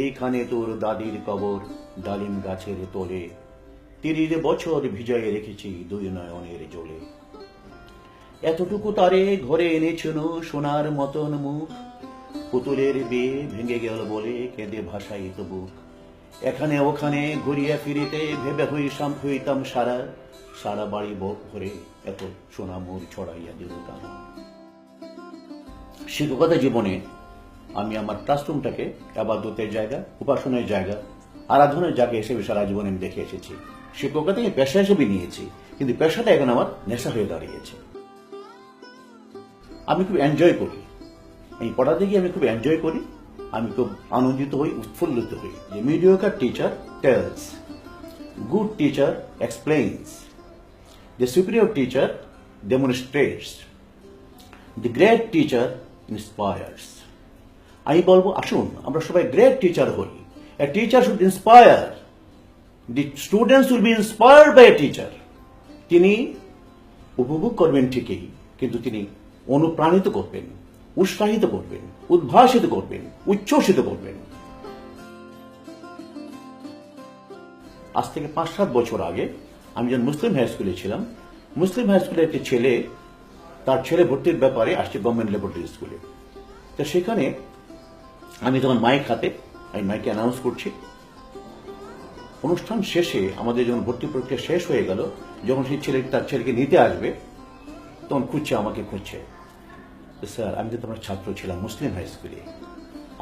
এইখানে তোর দাদির কবর ডালিম গাছের তোলে, 30 বছর ভিজায়ে রেখেছি দুই নয়নের জলে। এতটুকু তারে ঘরে এনেছিল সোনার মতন মুখ, পুতুলের বিয়ে ভেঙে গেল বলে কেঁদে ভাসাই তবু। এখানে ওখানে ঘুরিয়া ফিরিতে ভেবে হইতাম সারা, সারা বাড়ি বুক ভরে এত সোনা মুখ ছড়াইয়া দিতাম। শিক্ষকতা জীবনে আমি আমার ক্লাসরুমটাকে আবাদতের জায়গা, উপাসনের জায়গা, আরাধনার জায়গা হিসেবে সারা জীবনে আমি দেখে এসেছি। শিক্ষকতাকে পেশা হিসেবে নিয়েছি, কিন্তু পেশাটা এখন আমার নেশা হয়ে দাঁড়িয়েছে। আমি খুব এনজয় করি, এই পড়াতে গিয়ে আমি খুব এনজয় করি, আমি খুব আনন্দিত হই, উৎফুল্লিত হই। যে mediocre teacher tells, good teacher explains, the superior teacher demonstrates, the great teacher inspires. আমি বলবো আসুন আমরা সবাই গ্রেট টিচার হই। A teacher should inspire, the students will be inspired by a teacher. তিনি উপভোগ করবেন ঠিকই, কিন্তু তিনি অনুপ্রাণিত করবেন, উৎসাহিত করবেন, উদ্ভাসিত করবেন, উচ্ছ্বসিত করবেন। আজ থেকে 5-7 বছর আগে আমি যখন মুসলিম হাই স্কুলে ছিলাম, মুসলিম হাই স্কুলের একটি ছেলে তার ছেলে ভর্তির ব্যাপারে আসছে গভর্নমেন্ট ল্যাবরেটরি স্কুলে। তো সেখানে আমি তখন মাইক হাতে, আমি মাইকে অ্যানাউন্স করছি। অনুষ্ঠান শেষে আমাদের যখন ভর্তি প্রক্রিয়া শেষ হয়ে গেল, যখন সেই ছেলে তার ছেলেকে নিতে আসবে, তখন খুঁজছে, আমাকে খুঁজছে। স্যার, আমি তো তোমার ছাত্র ছিলাম মুসলিম হাই স্কুলে,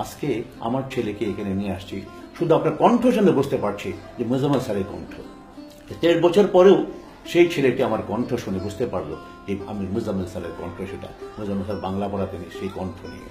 আজকে আমার ছেলেকে এখানে নিয়ে আসছি, শুধু আপনার কণ্ঠ শুনে বুঝতে পারছি যে মোজাম্মেল স্যারের কণ্ঠ। 13 বছর পরেও সেই ছেলেটি আমার কণ্ঠ শুনে বুঝতে পারলো যে আমি মোজাম্মেল স্যারের কণ্ঠ, সেটা মোজাম্মেল স্যার বাংলা পড়াতেন সেই কণ্ঠ নিয়ে।